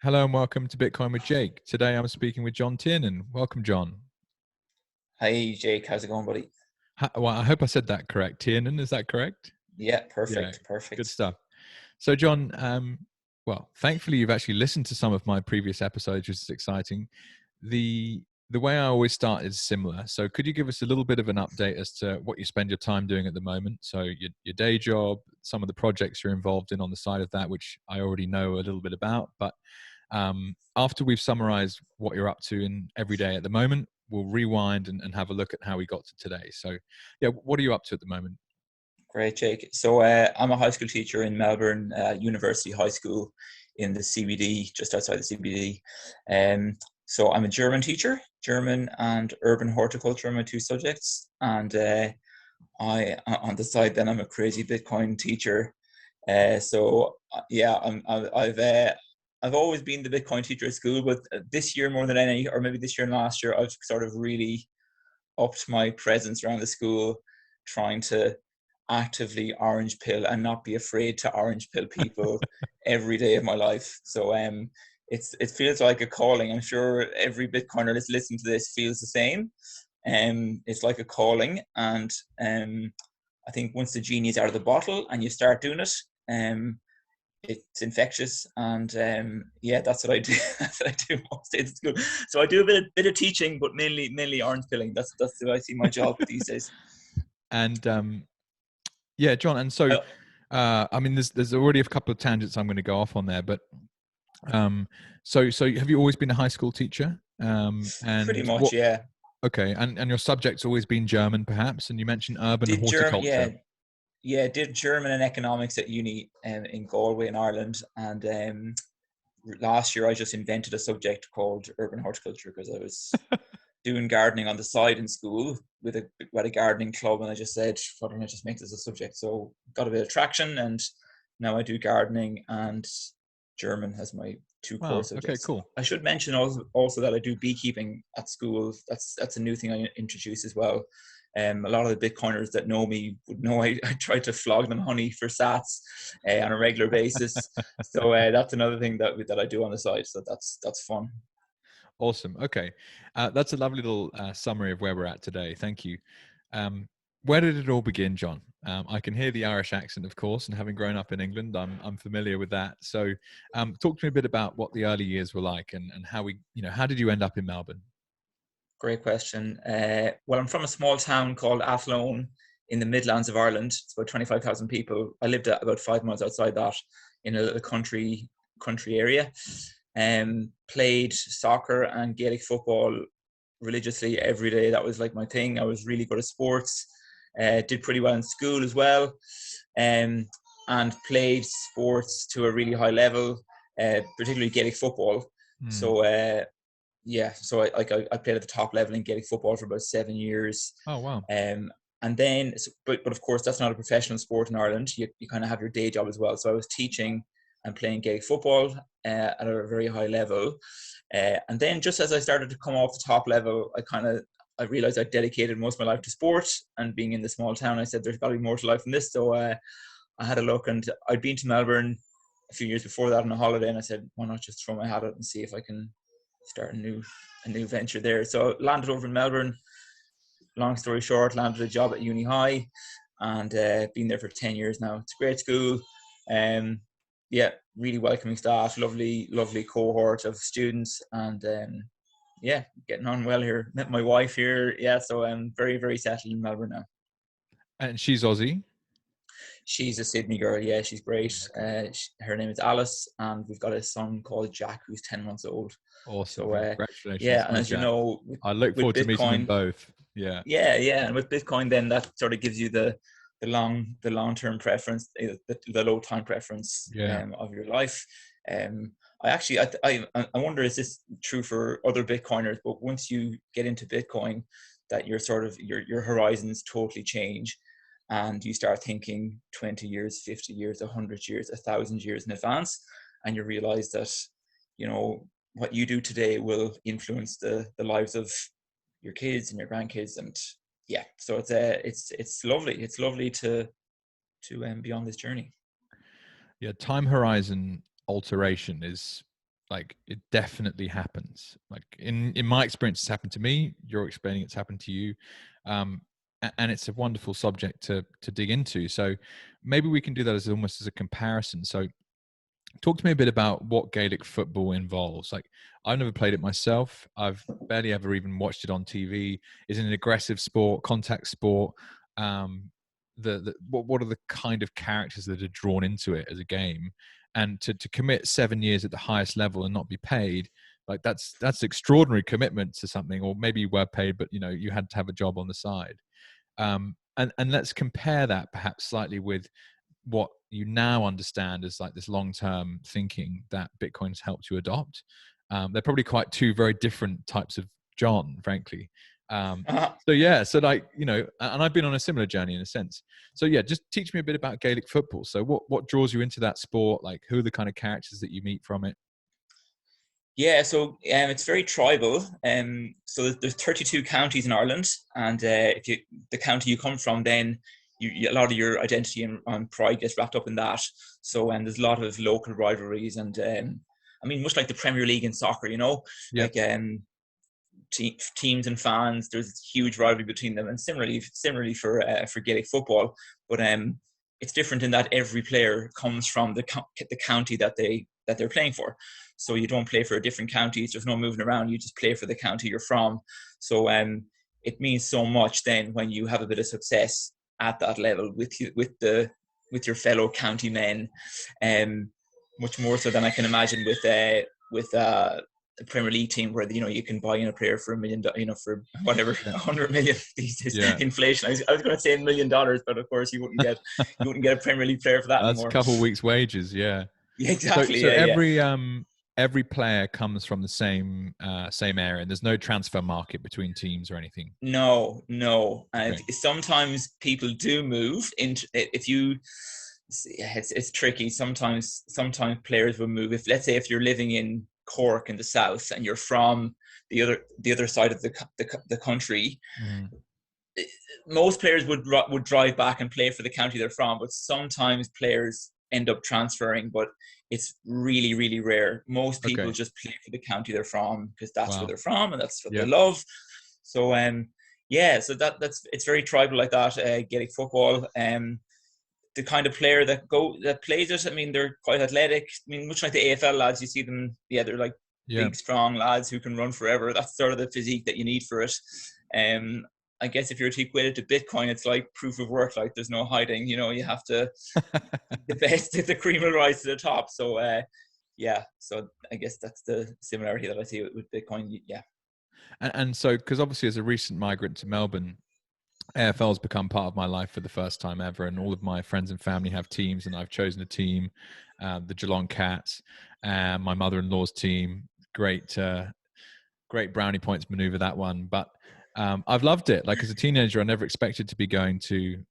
Hello and welcome to Bitcoin with Jake. Today I'm speaking with John Tiernan. Welcome, John. Hi, Jake. How's it going, buddy? Well, I hope I said that correct. Tiernan, is that correct? Yeah, Yeah, perfect, good perfect. stuff. So, John, well, thankfully you've actually listened to some of my previous episodes, which is exciting. The way I always start is similar. So, could you give us a little bit of an update as to what you spend your time doing at the moment? So, your day job, some of the projects you're involved in on the side of that, which I already know a little bit about, but after we've summarized what you're up to in every day at the moment, we'll rewind and have a look at how we got to today. So, yeah, what are you up to at the moment? Great, Jake. So I'm a high school teacher in Melbourne University High School in the CBD, just outside the CBD. So I'm a German teacher. German and urban horticulture are my two subjects. And I, on the side, then I'm a crazy Bitcoin teacher. Yeah, I've always been the Bitcoin teacher at school, but this year more than any, or maybe this year and last year, I've sort of really upped my presence around the school, trying to actively orange pill and not be afraid to orange pill people every day of my life. So it feels like a calling. I'm sure every Bitcoiner that's listening to this feels the same. It's like a calling, and I think once the genie is out of the bottle and you start doing it, it's infectious. And yeah, that's what I do. That's what I do most days at school. So I do a bit of teaching, but mainly orange pilling. That's what I see my job these days. And yeah, John. And so, I mean, there's already a couple of tangents I'm going to go off on there, but so have you always been a high school teacher? Pretty And much, what? yeah. Okay, and your subject's always been German, perhaps, and you mentioned urban Did German, horticulture. did German and economics at uni in Galway in Ireland, and last year I just invented a subject called urban horticulture because I was doing gardening on the side in school with a gardening club, and I just said, why don't I just make this a subject? So got a bit of traction, and now I do gardening and German as my two core Wow. Okay. subjects. Cool. I should mention also that I do beekeeping at school. That's a new thing I introduced as well. A lot of the Bitcoiners that know me would know I try to flog them honey for sats on a regular basis. So that's another thing that I do on the side. So that's fun. Awesome. Okay. That's a lovely little summary of where we're at today. Thank you. Where did it all begin, John? I can hear the Irish accent, of course, and having grown up in England, I'm familiar with that. So, talk to me a bit about what the early years were like, and how how did you end up in Melbourne? Great question. Well, I'm from a small town called Athlone in the Midlands of Ireland. It's about 25,000 people. I lived at about 5 miles outside that in a little country area. Played soccer and Gaelic football religiously every day. That was like my thing. I was really good at sports. Did pretty well in school as well, and played sports to a really high level, particularly Gaelic football. Mm. So yeah, so I played at the top level in Gaelic football for about 7 years. Oh, wow. And then, but of course, that's not a professional sport in Ireland. You kind of have your day job as well. So I was teaching and playing Gaelic football at a very high level. And then just as I started to come off the top level, I realized I dedicated most of my life to sport, and being in the small town, I said, there's got to be more to life than this. So I had a look, and I'd been to Melbourne a few years before that on a holiday, and I said, why not just throw my hat out and see if I can start a new venture there. So landed over in Melbourne. Long story short, landed a job at Uni High, and been there for 10 years now. It's a great school. Yeah, really welcoming staff, lovely cohort of students, and yeah, getting on well here. Met my wife here. Yeah, so I'm very settled in Melbourne now. And she's Aussie. She's a Sydney girl. Yeah, she's great. Okay. Her name is Alice, and we've got a son called Jack who's 10 months old. Awesome. So Congratulations. yeah, and Hi, as you Jack. know, I look with forward to meeting them Bitcoin, both. Yeah. yeah, and with Bitcoin, then that sort of gives you the long term preference, the low time preference Yeah. of your life. I actually I wonder, is this true for other Bitcoiners? But once you get into Bitcoin, that your sort of your horizons totally change, and you start thinking 20 years, 50 years, 100 years, 1,000 years in advance, and you realize that what you do today will influence the lives of your kids and your grandkids. And yeah, so it's lovely to be on this journey. Yeah. Time horizon alteration is Like, it definitely happens. Like, in my experience, it's happened to me. You're explaining it's happened to you. And it's a wonderful subject to dig into. So maybe we can do that as almost as a comparison. So talk to me a bit about what Gaelic football involves. Like, I've never played it myself. I've barely ever even watched it on TV. Is it an aggressive sport, contact sport? What are the kind of characters that are drawn into it as a game? And to commit 7 years at the highest level and not be paid, like that's extraordinary commitment to something. Or maybe you were paid, but you had to have a job on the side. And let's compare that perhaps slightly with what you now understand as like this long-term thinking that Bitcoin's helped you adopt. They're probably quite two very different types of John, frankly. So yeah, so like, and I've been on a similar journey in a sense. So yeah, just teach me a bit about Gaelic football. So what draws you into that sport? Like, who are the kind of characters that you meet from it? Yeah, so it's very tribal. So there's 32 counties in Ireland, and if you the county you come from, then a lot of your identity and pride gets wrapped up in that. So there's a lot of local rivalries, and I mean, much like the Premier League in soccer, Yeah. like teams and fans, there's huge rivalry between them, and similarly for Gaelic football. But it's different in that every player comes from the county that they're playing for. So you don't play for different counties. There's no moving around. You just play for the county you're from. So it means so much then when you have a bit of success at that level with your fellow county men, much more so than I can imagine with the Premier League team where you can buy in a player for $1 million, for whatever, Yeah. 100 million these days. Yeah. Inflation. I was going to say $1 million, but of course you wouldn't get a Premier League player for that That's a anymore. couple of weeks' wages. Yeah. Yeah, exactly. So Yeah. every player comes from the same area, and there's no transfer market between teams or anything. No. And Okay. sometimes people do move into if you. It's tricky. Sometimes players will move. Let's say if you're living in Cork in the south and you're from the other side of the country, Mm. most players would drive back and play for the county they're from. But sometimes players end up transferring, but it's really, really rare. Most people Okay. just play for the county they're from because that's where Wow. they're from and that's what they Yeah. love. So yeah, so it's very tribal like that. Gaelic football. The kind of player that plays it, I mean, they're quite athletic. I mean, much like the AFL lads, you see them, yeah, they're like Yeah. big, strong lads who can run forever. That's sort of the physique that you need for it. I guess if you're to equate it to Bitcoin, it's like proof of work. Like there's no hiding. You have to the best if the cream will rise to the top. So yeah, so I guess that's the similarity that I see with Bitcoin. Yeah. And so, because obviously as a recent migrant to Melbourne, AFL has become part of my life for the first time ever, and all of my friends and family have teams, and I've chosen a team, the Geelong Cats, and my mother-in-law's team. Great brownie points maneuver, that one. But I've loved it. Like, as a teenager, I never expected to be going to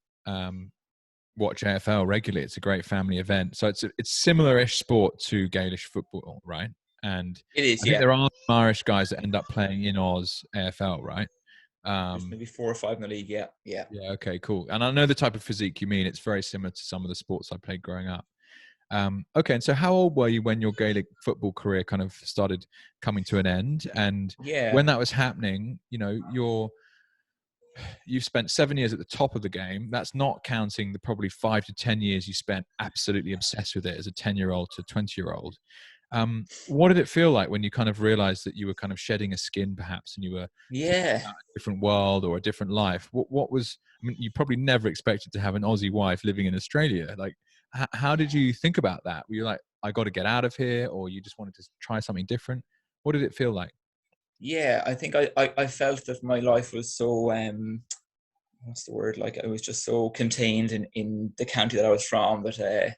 watch AFL regularly. It's a great family event. So it's similar-ish sport to Gaelish football, right? And It is, I think yeah. there are some Irish guys that end up playing in Oz AFL, right? There's maybe 4 or 5 in the league. Yeah. Yeah. Okay. Cool. And I know the type of physique you mean. It's very similar to some of the sports I played growing up. Okay. And so, how old were you when your Gaelic football career kind of started coming to an end? And Yeah. when that was happening, you've spent 7 years at the top of the game. That's not counting the probably 5 to 10 years you spent absolutely obsessed with it as a 10-year-old to 20-year-old. What did it feel like when you kind of realized that you were kind of shedding a skin, perhaps, and you were thinking Yeah. about a different world or a different life? What was? I mean, you probably never expected to have an Aussie wife living in Australia. Like, how did you think about that? Were you like, I got to get out of here, or you just wanted to try something different? What did it feel like? Yeah, I think I felt that my life was so what's the word, like I was just so contained in the county that I was from that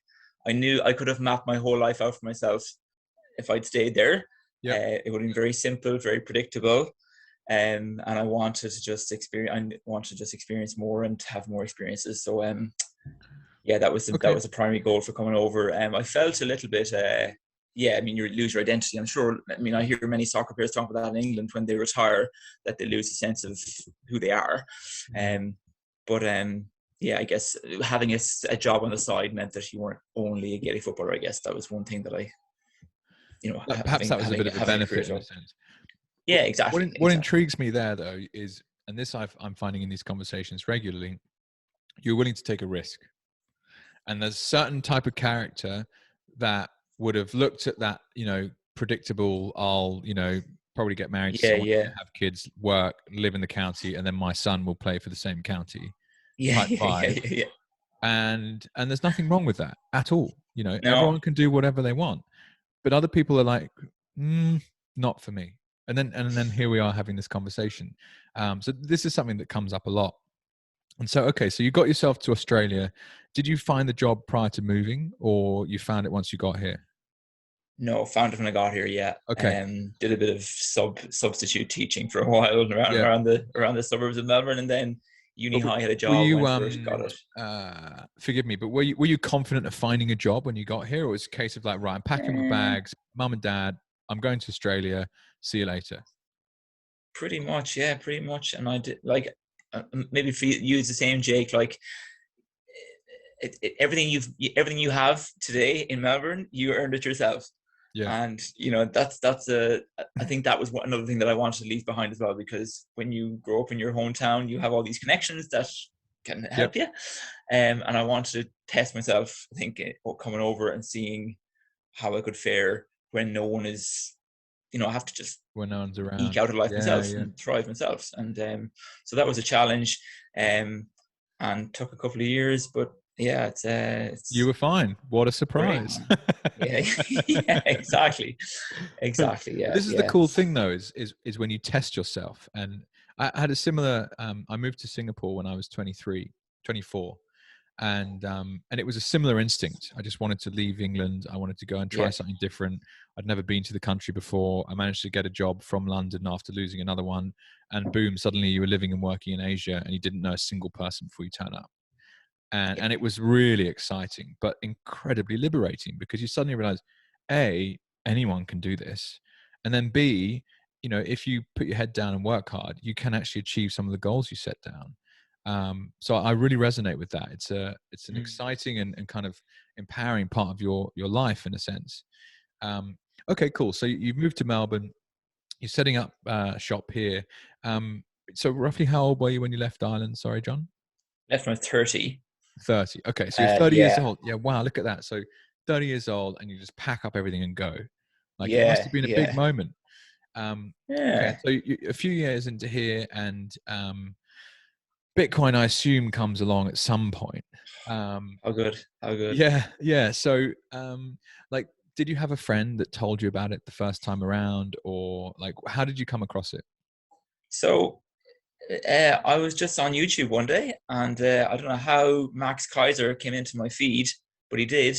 I knew I could have mapped my whole life out for myself if I'd stayed there. Yeah. It would have been very simple, very predictable, and I wanted to just experience more and have more experiences. So yeah, that was Okay. the primary goal for coming over. I felt a little bit yeah, I mean, you lose your identity. I'm sure. I mean, I hear many soccer players talk about that in England when they retire, that they lose a sense of who they are. But yeah, I guess having a job on the side meant that you weren't only a Gaelic footballer. I guess that was one thing that I Perhaps that was a bit of a having a career benefit in a job. sense. Yeah, exactly, What exactly. intrigues me there, though, is, and this I'm finding in these conversations regularly, you're willing to take a risk. And there's a certain type of character that would have looked at that, predictable, I'll, probably get married to Yeah, someone yeah, here, have kids, work, live in the county, and then my son will play for the same county yeah, type yeah, yeah, vibe. yeah, yeah. And there's nothing wrong with that at all. No, Everyone can do whatever they want, but other people are like, not for me. And then here we are having this conversation. So this is something that comes up a lot. And so, okay, so you got yourself to Australia. Did you find the job prior to moving, or you found it once you got here? no, found it when I got here. Yeah, Okay. did a bit of substitute teaching for a while Yeah. around the suburbs of Melbourne, and then uni But high had a were job, you went for it, got it. forgive me, but were you confident of finding a job when you got here, or was it a case of like, right, I'm packing my Eh, bags, mum and dad, I'm going to Australia, see you later? Pretty much, yeah, pretty much. And I did like maybe for you it's the same, Jake. Like everything you have today in Melbourne, you earned it yourself. Yeah. And that's a I think that was another thing that I wanted to leave behind as well, because when you grow up in your hometown, you have all these connections that can Yep. help you. And I wanted to test myself, I think, coming over and seeing how I could fare when no one is, I have to just When no one's eke around. out a life Yeah, myself yeah. and thrive myself. And so that was a challenge, um, and took a couple of years, but yeah, You it's were fine. What a great, surprise. man. Yeah, yeah, exactly, exactly. But Yeah, this is the yeah, cool thing, though, is when you test yourself. And I had a similar. I moved to Singapore when I was 23, 24, and it was a similar instinct. I just wanted to leave England. I wanted to go and try yeah, something different. I'd never been to the country before. I managed to get a job from London after losing another one, and boom! Suddenly you were living and working in Asia, and you didn't know a single person before you turn up. and yeah. and it was really exciting but incredibly liberating, because you suddenly realize, a, anyone can do this, and then b, if you put your head down and work hard, you can actually achieve some of the goals you set down. So I really resonate with that. It's an Mm. exciting and kind of empowering part of your life in a sense. Okay, cool. So you've moved to Melbourne, you're setting up shop here. So roughly how old were you when you left Ireland? Sorry, John. Left when I was 30. 30. Okay, so you're 30 years Yeah, old. Yeah, wow, look at that. So 30 years old, and you just pack up everything and go. Like, it must yeah, have been a big yeah, moment. Okay, yeah. so a few years into here, and Bitcoin, I assume, comes along at some point. Um, How good, how good. yeah, yeah. So, like, did you have a friend that told you about it the first time around, or like, how did you come across it? So I was just on YouTube one day, and I don't know how Max Keiser came into my feed, but he did.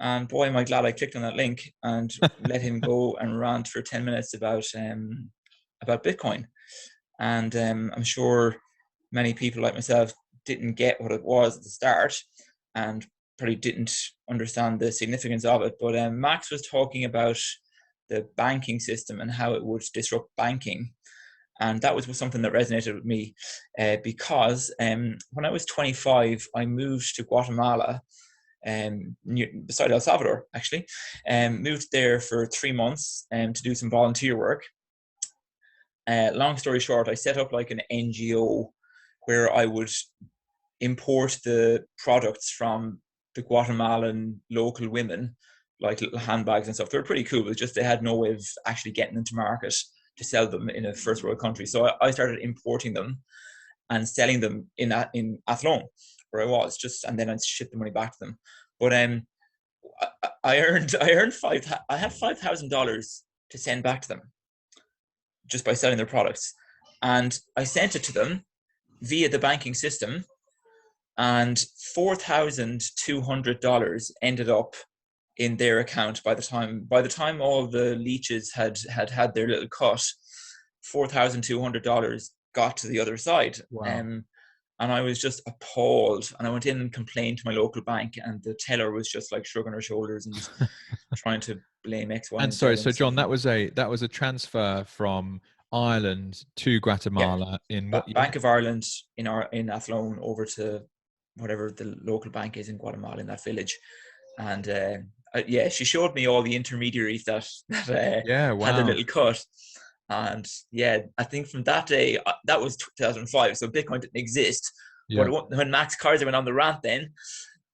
And boy, am I glad I clicked on that link and let him go and rant for 10 minutes about Bitcoin. And I'm sure many people like myself didn't get what it was at the start, and probably didn't understand the significance of it. But Max was talking about the banking system and how it would disrupt banking. And that was something that resonated with me, because when I was 25, I moved to Guatemala, beside El Salvador, actually. Moved there for 3 months to do some volunteer work. Long story short, I set up like an NGO where I would import the products from the Guatemalan local women, like little handbags and stuff. They were pretty cool. It was just they had no way of actually getting them to market to sell them in a first world country. So I started importing them and selling them in Athlone, where I was, just, and then I'd ship the money back to them. But I had $5,000 to send back to them just by selling their products, and I sent it to them via the banking system, and $4,200 ended up in their account by the time all the leeches had their little cut. $4,200 got to the other side. Wow. And I was just appalled. And I went in and complained to my local bank, and the teller was just like shrugging her shoulders and trying to blame X, Y, And and Z sorry, so and stuff. John, that was a transfer from Ireland to Yeah, Guatemala in what year? Bank of Ireland in Athlone over to whatever the local bank is in Guatemala, in that village. And yeah, she showed me all the intermediaries that Yeah, had the wow. little cut. And yeah, I think from that day, that was 2005, so Bitcoin didn't exist. Yeah. But when Max Keiser went on the rant, then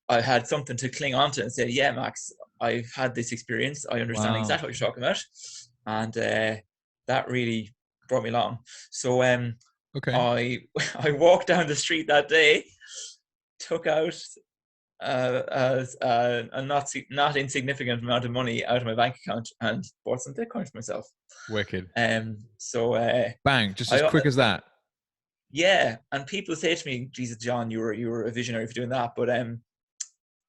I had something to cling on to and say, yeah, Max, I've had this experience. I understand Wow. exactly what you're talking about. And that really brought me along. So Okay. I I walked down the street that day, took out a not insignificant amount of money out of my bank account and bought some Bitcoin for myself. Wicked. So Bang, just as I quick as that. yeah, and people say to me, Jesus, John, you were a visionary for doing that. But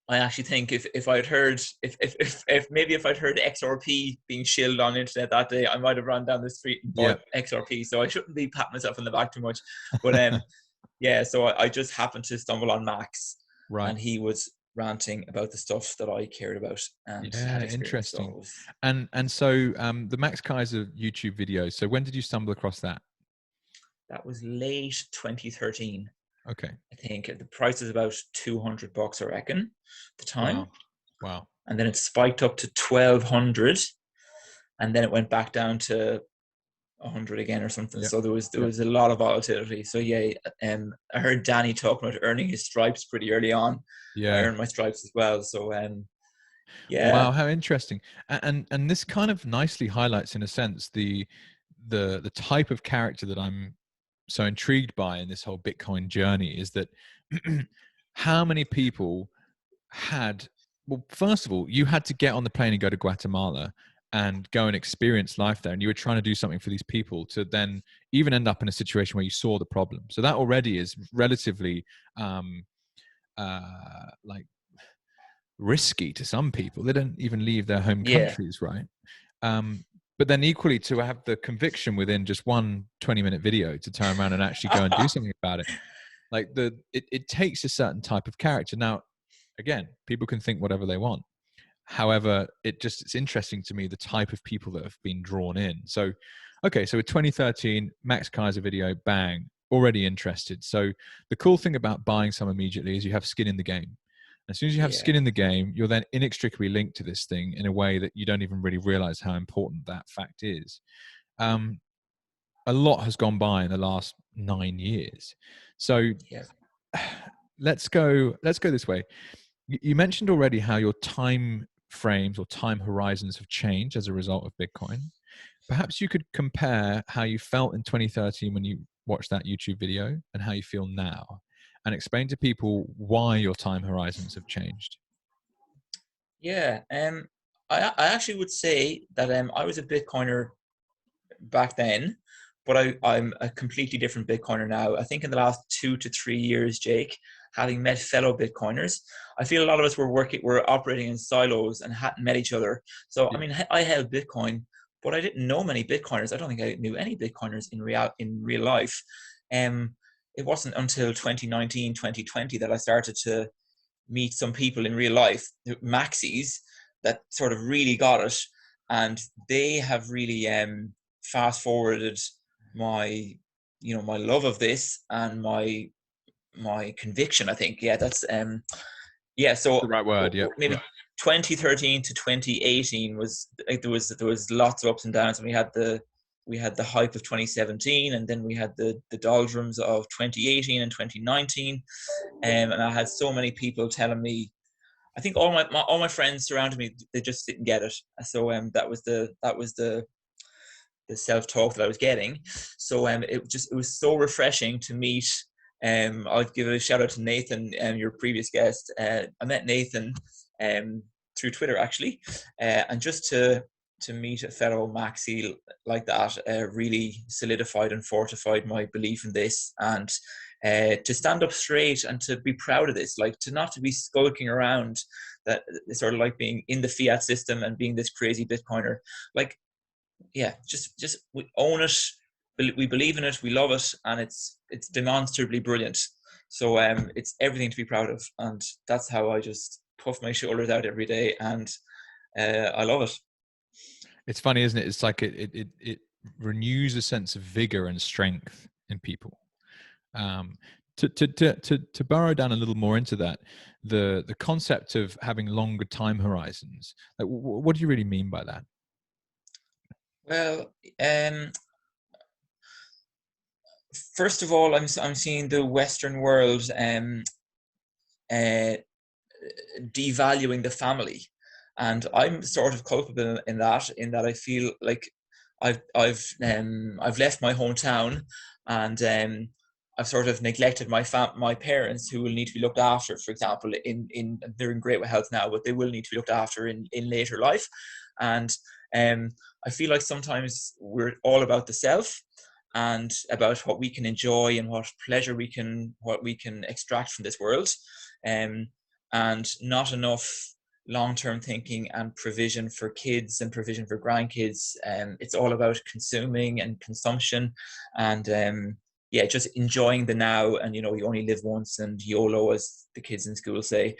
I actually think if I'd heard if maybe if I'd heard XRP being shilled on the internet that day, I might have run down the street and Yeah. bought XRP. So I shouldn't be patting myself on the back too much. But yeah, so I just happened to stumble on Max, Right. and he was ranting about the stuff that I cared about and had Yeah, experience. So interesting. it was, And so the Max Keiser YouTube video. So when did you stumble across that? that was late 2013. Okay. I think the price was about $200, I reckon, at the time. Wow. Wow. And then it spiked up to 1,200, and then it went back down to 100 again or something. Yep. So there Yep. was a lot of volatility. So yeah, I heard Danny talking about earning his stripes pretty early on. I Yeah. earned my stripes as well. So yeah, Wow, how interesting. And this kind of nicely highlights in a sense the type of character that I'm so intrigued by in this whole Bitcoin journey is that how many people had, well, first of all, you had to get on the plane and go to Guatemala and go and experience life there, and you were trying to do something for these people to then even end up in a situation where you saw the problem. So that already is relatively like risky to some people. They don't even leave their home yeah. countries, right? But then equally to have the conviction within just one 20-minute video to turn around and actually go and do something about it. Like it takes a certain type of character. Now, again, people can think whatever they want. However, it's interesting to me the type of people that have been drawn in. So, okay, so with 2013, Max Keiser video, bang, already interested. So the cool thing about buying some immediately is you have skin in the game. As soon as you have Yeah, skin in the game, you're then inextricably linked to this thing in a way that you don't even really realize how important that fact is. A lot has gone by in the last 9 years. So yeah, let's go this way. You mentioned already how your time frames or time horizons have changed as a result of Bitcoin. Perhaps you could compare how you felt in 2013 when you watched that YouTube video and how you feel now, and explain to people why your time horizons have changed. yeah. I actually would say that I was a Bitcoiner back then, but I'm a completely different Bitcoiner now. I think in the last 2 to 3 years, Jake, having met fellow Bitcoiners, I feel a lot of us were operating in silos and hadn't met each other. So I Yeah. mean, I held Bitcoin, but I didn't know many Bitcoiners. I don't think I knew any Bitcoiners in real life. Um, it wasn't until 2019, 2020 that I started to meet some people in real life, maxis, that sort of really got it, and they have really fast forwarded my my love of this and my conviction. I think yeah, that's yeah. The So right word. Yep. maybe Yep. 2013 to 2018 was like there was lots of ups and downs, and we had the hype of 2017, and then we had the doldrums of 2018 and 2019. And I had so many people telling me, I think all my friends surrounded me, they just didn't get it. So that was the self talk that I was getting. So it was so refreshing to meet. I'll give a shout out to Nathan, your previous guest. I met Nathan through Twitter actually, and just to meet a fellow maxi like that really solidified and fortified my belief in this, and to stand up straight and to be proud of this, like to not to be skulking around, that sort of like being in the fiat system and being this crazy Bitcoiner. Like yeah, just we own it, we believe in it, we love it, and it's demonstrably brilliant. So it's everything to be proud of, and that's how I just puff my shoulders out every day, and I love it. It's funny, isn't it? It's like it renews a sense of vigor and strength in people. To burrow down a little more into that, the concept of having longer time horizons, like, what do you really mean by that? Well, first of all, I'm seeing the Western world uh, devaluing the family, and I'm sort of culpable in that. In that I feel like I've left my hometown, and I've sort of neglected my parents, who will need to be looked after. For example, they're in great health now, but they will need to be looked after in later life, and um, I feel like sometimes we're all about the self and about what we can enjoy and what pleasure what we can extract from this world, um, and not enough long-term thinking and provision for kids and provision for grandkids. It's all about consuming and consumption, and yeah, just enjoying the now. And you only live once, and YOLO, as the kids in school say.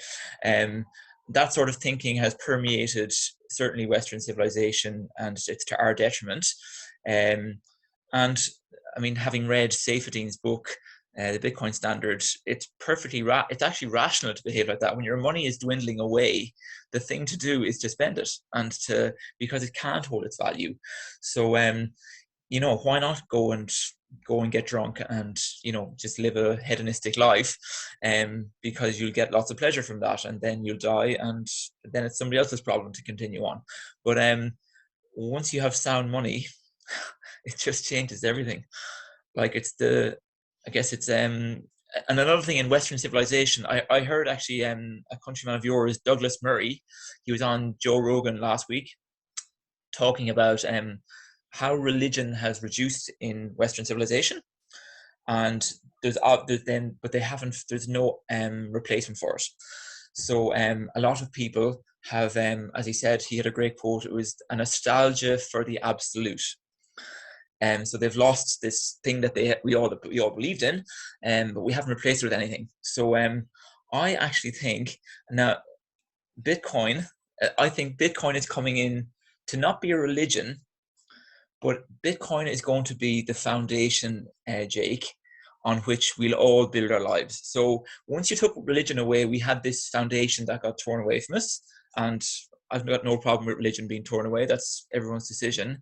That sort of thinking has permeated certainly Western civilization, and it's to our detriment. And I mean, having read Seyfedin's book, the Bitcoin Standard, it's it's actually rational to behave like that. When your money is dwindling away, the thing to do is to spend it, because it can't hold its value. So why not go and get drunk and just live a hedonistic life, because you'll get lots of pleasure from that, and then you'll die, and then it's somebody else's problem to continue on. But once you have sound money, it just changes everything. Like I guess it's and another thing in Western civilization, I heard actually a countryman of yours, Douglas Murray, he was on Joe Rogan last week talking about how religion has reduced in Western civilization, and there's no replacement for it. So a lot of people have, as he said, he had a great quote. It was a nostalgia for the absolute. So they've lost this thing that we all believed in, but we haven't replaced it with anything. So I actually think now Bitcoin. I think Bitcoin is coming in to not be a religion, but Bitcoin is going to be the foundation, Jake, on which we'll all build our lives. So once you took religion away, we had this foundation that got torn away from us, and I've got no problem with religion being torn away. That's everyone's decision.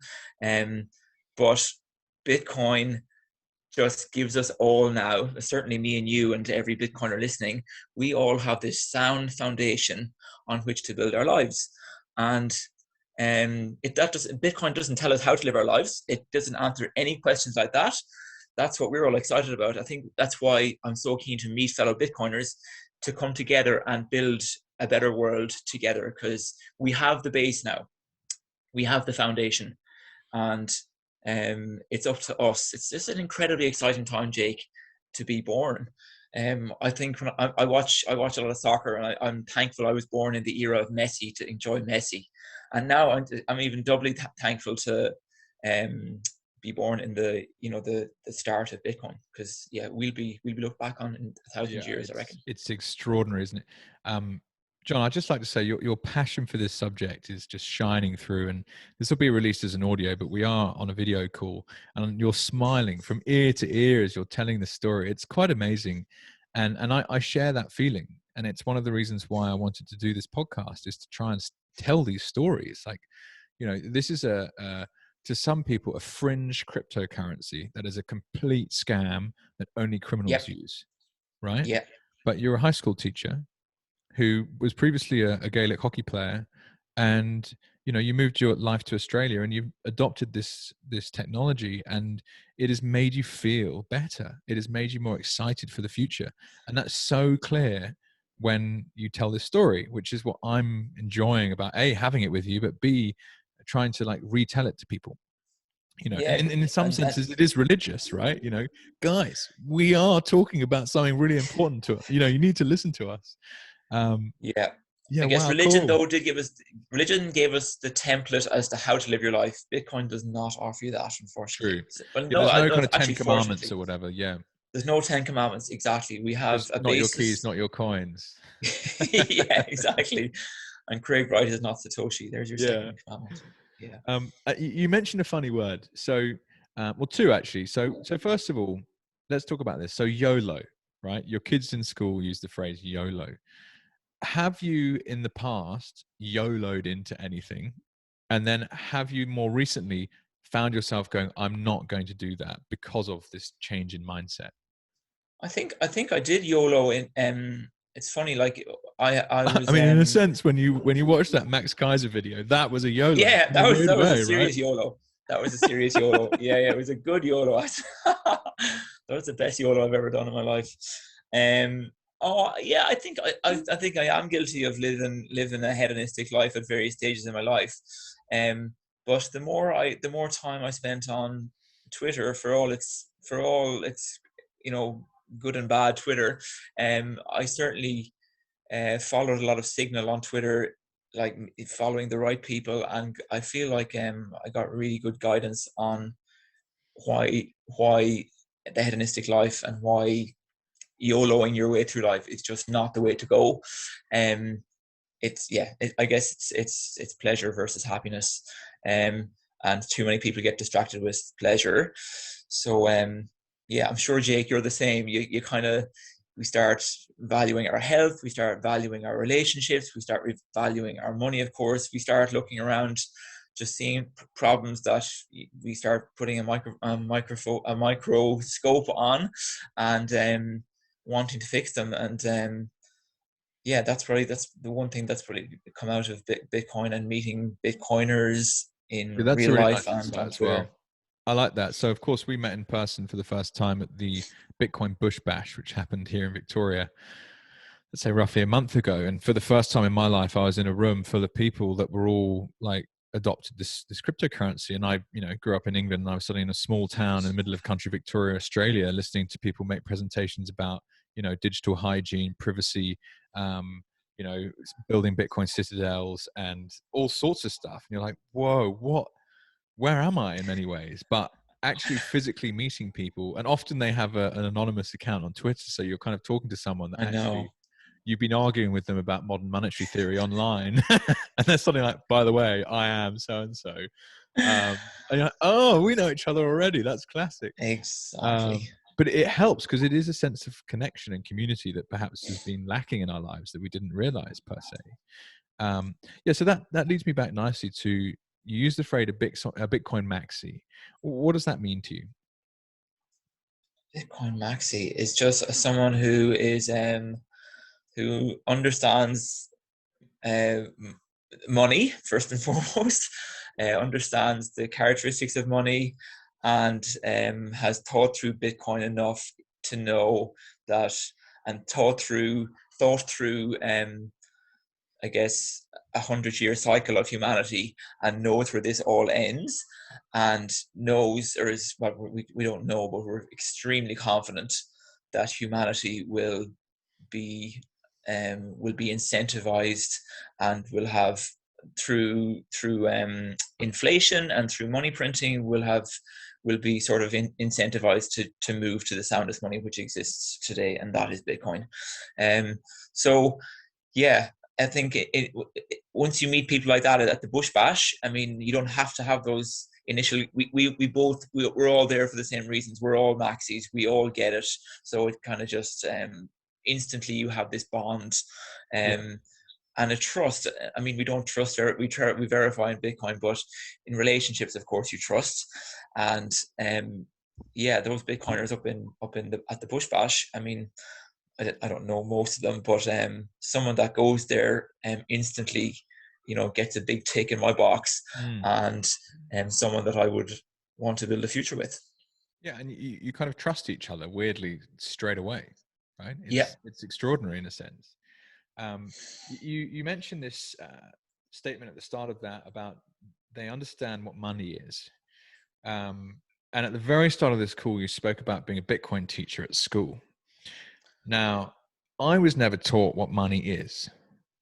But Bitcoin just gives us all now, certainly me and you and every Bitcoiner listening, we all have this sound foundation on which to build our lives. And Bitcoin doesn't tell us how to live our lives. It doesn't answer any questions like that. That's what we're all excited about. I think that's why I'm so keen to meet fellow Bitcoiners, to come together and build a better world together, because we have the base now. We have the foundation, and it's up to us. It's just an incredibly exciting time, Jake, to be born. I think when I watch a lot of soccer, and I'm thankful I was born in the era of Messi to enjoy Messi, and now I'm even doubly thankful to be born in the start of Bitcoin, because yeah, we'll be looked back on in 1,000 years, I reckon. It's extraordinary, isn't it? John, I'd just like to say your passion for this subject is just shining through, and this will be released as an audio, but we are on a video call, and you're smiling from ear to ear as you're telling the story. It's quite amazing, and I share that feeling, and it's one of the reasons why I wanted to do this podcast, is to try and tell these stories. Like, this is to some people a fringe cryptocurrency that is a complete scam that only criminals use, right? Yeah. But you're a high school teacher who was previously a Gaelic hockey player, and you moved your life to Australia, and you've adopted this technology, and it has made you feel better. It has made you more excited for the future, and that's so clear when you tell this story, which is what I'm enjoying about A, having it with you, but B, trying to like retell it to people. Yeah. And in some senses it is religious, right? Guys, we are talking about something really important to us. You need to listen to us. Yeah. Yeah, I guess wow, religion, cool. though, religion gave us the template as to how to live your life. Bitcoin does not offer you that, unfortunately. True. Well, Yeah, no, there's no kind of actually, 10 commandments fortunately, or whatever. Yeah, there's no 10 commandments. Exactly. We have just a not your keys, basis. not your coins. Yeah, exactly. And Craig Wright is not Satoshi. There's your Yeah. second commandment. Yeah. You mentioned a funny word. So, well, two actually. So first of all, let's talk about this. So YOLO, right? Your kids in school use the phrase YOLO. Have you in the past YOLO'd into anything? And then have you more recently found yourself going, I'm not going to do that because of this change in mindset? I think I did YOLO in it's funny, like I I was mean, in a sense, when you watch that Max Keiser video, that was a YOLO yeah, in a weird that was a way, right? serious YOLO. That was a serious YOLO. Yeah, yeah, it was a good YOLO. That was the best YOLO I've ever done in my life. Um, oh yeah, I think I am guilty of living a hedonistic life at various stages in my life. Um, but the more time I spent on Twitter, for all its good and bad Twitter, I certainly followed a lot of signal on Twitter, like following the right people, and I feel like I got really good guidance on why the hedonistic life and why YOLOing your way through life is just not the way to go. Um, I guess it's pleasure versus happiness, and too many people get distracted with pleasure. So yeah, I'm sure Jake, you're the same. You kind of we start valuing our health, we start valuing our relationships, we start valuing our money. Of course, we start looking around, just seeing problems that we start putting a microscope on, and wanting to fix them. And yeah, that's the one thing that's probably come out of Bitcoin and meeting Bitcoiners Yeah, in that's a real really life nice and insight on as well. Twitter. I like that. So, of course, we met in person for the first time at the Bitcoin Bush Bash, which happened here in Victoria, let's say roughly a month ago. And for the first time in my life, I was in a room full of people that were all like adopted this cryptocurrency. And I, grew up in England, and I was studying in a small town in the middle of country Victoria, Australia, listening to people make presentations about, digital hygiene, privacy, um, building Bitcoin citadels and all sorts of stuff. And you're like, whoa, where am I in many ways? But actually physically meeting people, and often they have an anonymous account on Twitter. So you're kind of talking to someone that I actually know. you've been arguing with them about modern monetary theory online. And there's something like, by the way, I am so-and-so. And you're like, oh, we know each other already. That's classic. Exactly. But it helps because it is a sense of connection and community that perhaps has been lacking in our lives that we didn't realize per se. Yeah, so that leads me back nicely to you use the phrase a Bitcoin maxi. What does that mean to you? Bitcoin Maxi is just someone who understands uh, money first and foremost, understands the characteristics of money, and has thought through Bitcoin enough to know that, and thought through I guess 100-year cycle of humanity, and knows where this all ends, and knows, or is, well, we don't know, but we're extremely confident that humanity will be incentivized, and will have, through inflation and through money printing, will be sort of incentivized to move to the soundest money which exists today, and that is Bitcoin. So yeah, I think once you meet people like that at the Bush Bash, I mean, you don't have to have those initial. We're all there for the same reasons. We're all maxis. We all get it. So it kind of just instantly you have this bond, Yeah. and a trust. I mean, we don't trust. We verify in Bitcoin, but in relationships, of course, you trust. And yeah, those Bitcoiners at the Bush Bash. I mean, I don't know most of them, but someone that goes there instantly, gets a big tick in my box, Mm. and someone that I would want to build a future with. Yeah, and you kind of trust each other weirdly straight away, right? Yeah, It's extraordinary in a sense. You mentioned this statement at the start of that about they understand what money is. Um, and at the very start of this call, you spoke about being a Bitcoin teacher at school. Now, I was never taught what money is.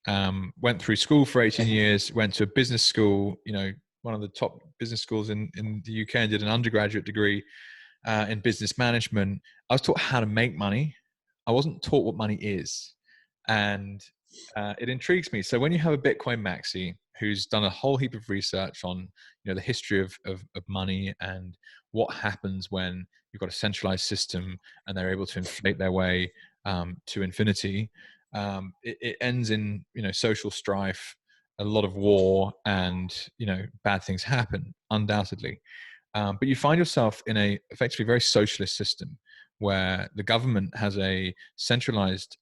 Went through school for 18 years, went to a business school, one of the top business schools in the UK, and did an undergraduate degree in business management. I was taught how to make money. I wasn't taught what money is. And it intrigues me. So when you have a Bitcoin maxi who's done a whole heap of research on the history of money and what happens when you've got a centralized system and they're able to inflate their way to infinity, it ends in, social strife, a lot of war, and, bad things happen, undoubtedly. But you find yourself in a effectively very socialist system where the government has a centralized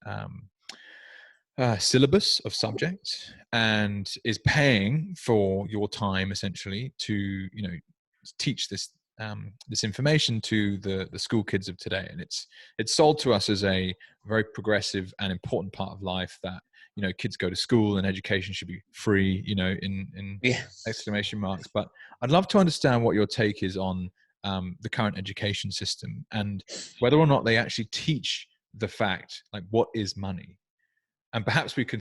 syllabus of subjects and is paying for your time essentially to, teach this information to the school kids of today. And it's sold to us as a very progressive and important part of life, that, kids go to school and education should be free, in Yeah. exclamation marks. But I'd love to understand what your take is on the current education system, and whether or not they actually teach the fact, like, what is money. And perhaps we can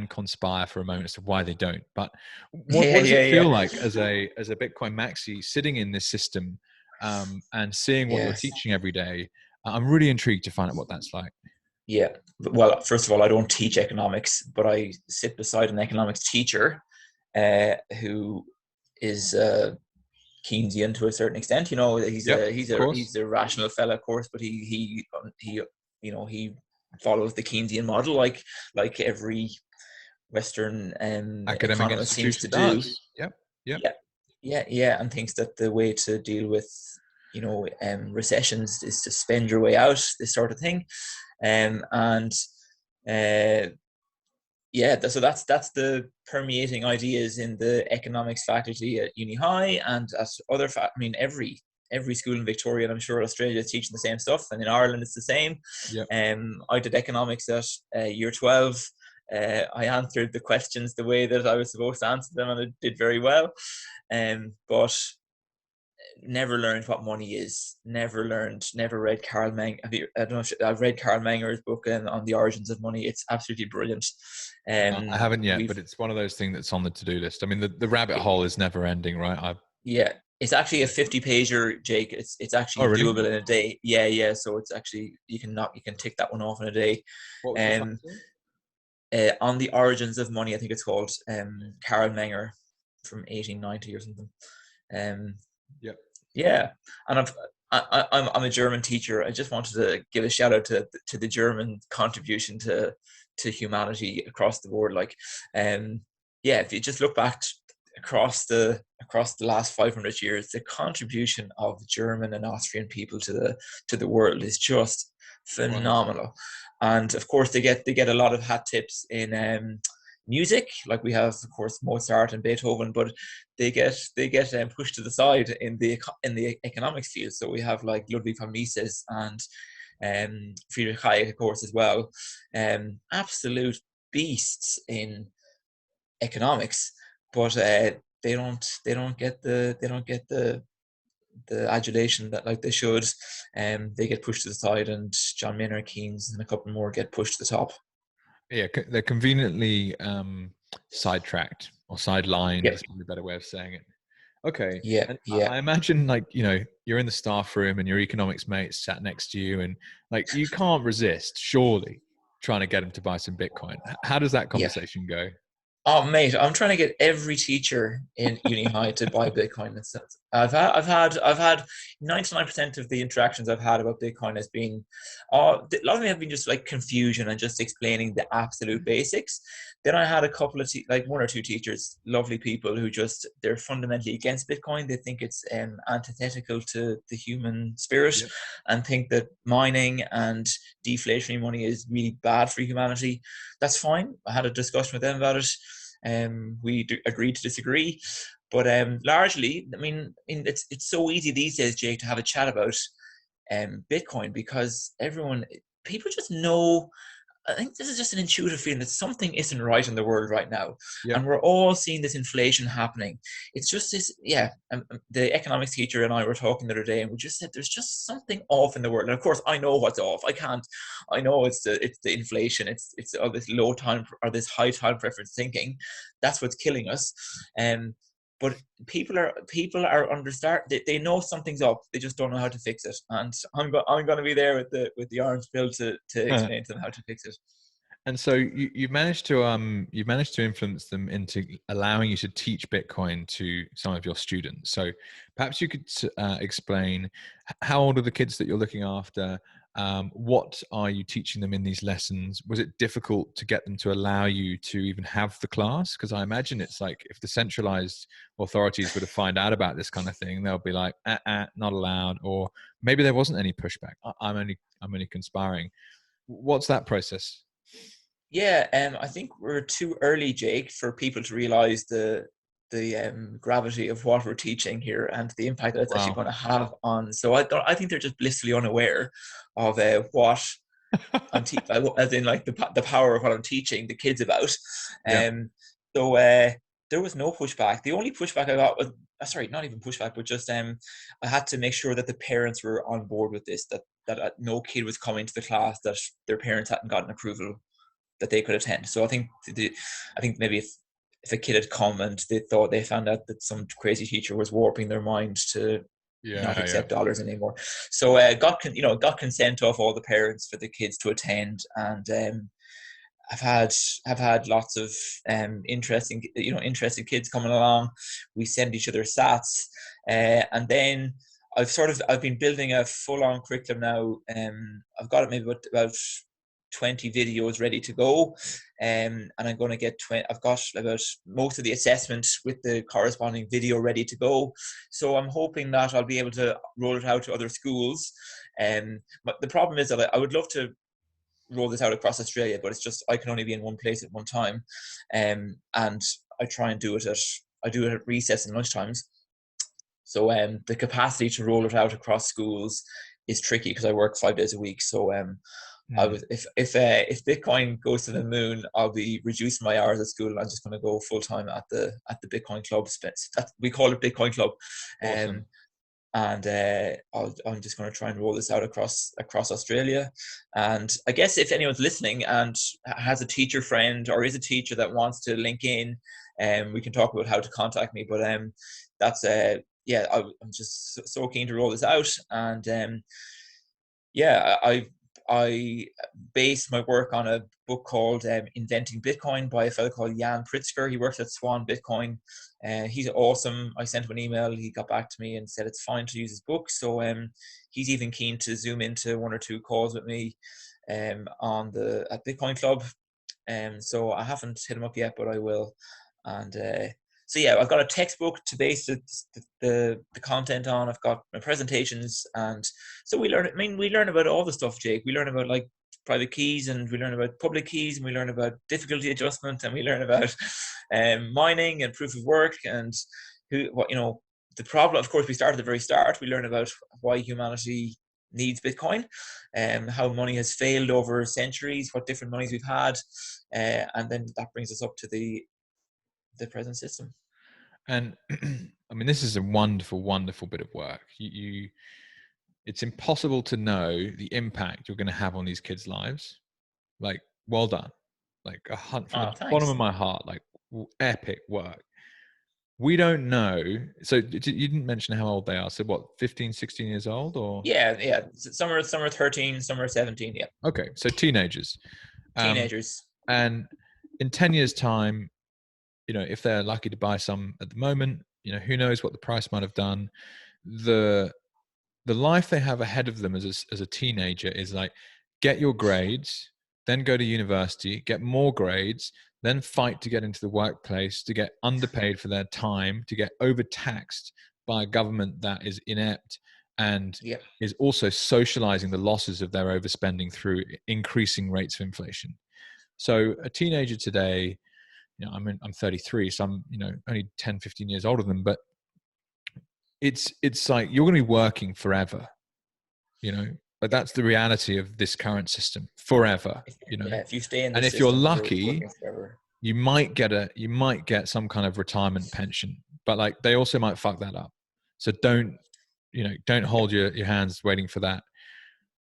conspire for a moment as to why they don't. But what Yeah, does it yeah, feel yeah. like as a Bitcoin maxi sitting in this system, and seeing what you're Yes. teaching every day? I'm really intrigued to find out what that's like. Yeah. Well, first of all, I don't teach economics, but I sit beside an economics teacher who is Keynesian to a certain extent. He's Yep, a of course. he's a rational fella, of course, but he follows the Keynesian model, like every Western Academic economist seems to institution do. does. Yep, yep. Yeah, yeah, and thinks that the way to deal with recessions is to spend your way out, this sort of thing, and uh, yeah, so that's the permeating ideas in the economics faculty at uni high and at other I mean every school in Victoria, and I'm sure Australia is teaching the same stuff, and in Ireland it's the same. Yep. I did economics at year 12. I answered the questions the way that I was supposed to answer them, and I did very well. But never learned what money is. Never read Carl Mang. I don't know if I've read Carl Manger's book on the origins of money. It's absolutely brilliant. No, I haven't yet, We've but it's one of those things that's on the to-do list. I mean, the rabbit hole is never ending, right? Yeah, it's actually a 50-pager, Jake. It's Oh, actually really? doable in a day. Yeah, yeah. So it's actually you can tick that one off in a day. What was the Um, title? on the origins of money, I think it's called. Carl Menger from 1890 or something. Um, Yep. yeah, and I'm a German teacher. I just wanted to give a shout out to the German contribution to humanity across the board. Like, yeah, if you just look back across the last 500 years, the contribution of German and Austrian people to the world is just Wow. phenomenal. And of course, they get a lot of hat tips in music. Like we have, of course, Mozart and Beethoven, but they get pushed to the side in the economics field. So we have like Ludwig von Mises and Friedrich Hayek, of course, as well. Absolute beasts in economics, but they don't get the adulation that like they should. They get pushed to the side, and John Maynard Keynes and a couple more get pushed to the top. Yeah, they're conveniently sidetracked or sidelined. Yep. Is probably a better way of saying it. Okay, Yeah. and Yeah. I imagine, like, you're in the staff room and your economics mate sat next to you, and like you can't resist, surely, trying to get them to buy some Bitcoin. How does that Yeah. conversation go? Oh, mate, I'm trying to get every teacher in uni high to buy Bitcoin. I've had 99% of the interactions I've had about Bitcoin has been, a lot of them have been just like confusion and just explaining the absolute basics. Then I had a couple of like one or two teachers, lovely people who just they're fundamentally against Bitcoin. They think it's antithetical to the human spirit, Yep. and think that mining and deflationary money is really bad for humanity. That's fine. I had a discussion with them about it. We agreed to disagree, but largely, I mean, it's so easy these days, Jake, to have a chat about Bitcoin because people just know. I think this is just an intuitive feeling that something isn't right in the world right now, Yep. and we're all seeing this inflation happening. It's just this, yeah. The economics teacher and I were talking the other day, and we just said there's just something off in the world. And of course, I know what's off. I know it's the inflation. It's all this low time or this high time preference thinking. That's what's killing us. But people are they know something's up. They just don't know how to fix it. And I'm going to be there with the orange pill to explain to them how to fix it. And so you've managed to influence them into allowing you to teach Bitcoin to some of your students. So perhaps you could explain how old are the kids that you're looking after, What are you teaching them in these lessons? Was it difficult to get them to allow you to even have the class? Because I imagine it's like if the centralized authorities were to find out about this kind of thing, they'll be like, not allowed, or maybe there wasn't any pushback. I'm only conspiring. What's that process? Yeah, I think we're too early, Jake, for people to realize the gravity of what we're teaching here and the impact that it's actually Wow. going to have on. So I think they're just blissfully unaware of what as in like the power of what I'm teaching the kids about. Yeah. So there was no pushback. The only pushback I got was sorry, not even pushback, but just I had to make sure that the parents were on board with this. That no kid was coming to the class that their parents hadn't gotten approval that they could attend. So I think maybe if a kid had come and they found out that some crazy teacher was warping their mind to not Yeah. accept dollars anymore. So got consent of all the parents for the kids to attend, and I've had lots of interesting kids coming along. We send each other sats, and then I've been building a full on curriculum now. I've got it maybe about 20 videos ready to go, and I'm going to get 20. I've got about most of the assessment with the corresponding video ready to go. So I'm hoping that I'll be able to roll it out to other schools. But the problem is that I would love to roll this out across Australia, but it's just I can only be in one place at one time, and I try and do it at recess and lunch times. So the capacity to roll it out across schools is tricky because I work 5 days a week. So I was if Bitcoin goes to the moon, I'll be reducing my hours at school, and I'm just going to go full time at the Bitcoin Club. We call it Bitcoin Club, Awesome. and I'm just going to try and roll this out across Australia. And I guess if anyone's listening and has a teacher friend or is a teacher that wants to link in, we can talk about how to contact me. But that's yeah, I'm just so keen to roll this out, and yeah, I based my work on a book called Inventing Bitcoin by a fellow called Jan Pritzker. He works at Swan Bitcoin. He's awesome. I sent him an email. He got back to me and said it's fine to use his book. So he's even keen to zoom into 1 or 2 calls with me at Bitcoin Club. So I haven't hit him up yet, but I will. And so yeah, I've got a textbook to base the content on. I've got my presentations, and so we learn about all the stuff, Jake. We learn about like private keys, and we learn about public keys, and we learn about difficulty adjustment, and we learn about mining and proof of work, and the problem. Of course, we start at the very start. We learn about why humanity needs Bitcoin, how money has failed over centuries, what different monies we've had, and then that brings us up to the present system. And I mean, this is a wonderful, wonderful bit of work. It's impossible to know the impact you're going to have on these kids' lives. Like, well done. Like a hunt from the bottom Thanks. of my heart, like epic work. We don't know. So you didn't mention how old they are. So what, 15, 16 years old or? Yeah. Some are 13, some are 17. Yeah. Okay. So teenagers. Teenagers. And in 10 years time, if they're lucky to buy some at the moment, who knows what the price might have done. The life they have ahead of them as a teenager is like, get your grades, then go to university, get more grades, then fight to get into the workplace, to get underpaid for their time, to get overtaxed by a government that is inept and is also socializing the losses of their overspending through increasing rates of inflation. So a teenager today, I'm 33, so I'm, only 10, 15 years older than them, but it's like you're going to be working forever, but that's the reality of this current system, forever, if you stay in and this if you're system, lucky, you might get some kind of retirement pension, but like they also might fuck that up. So don't hold your hands waiting for that.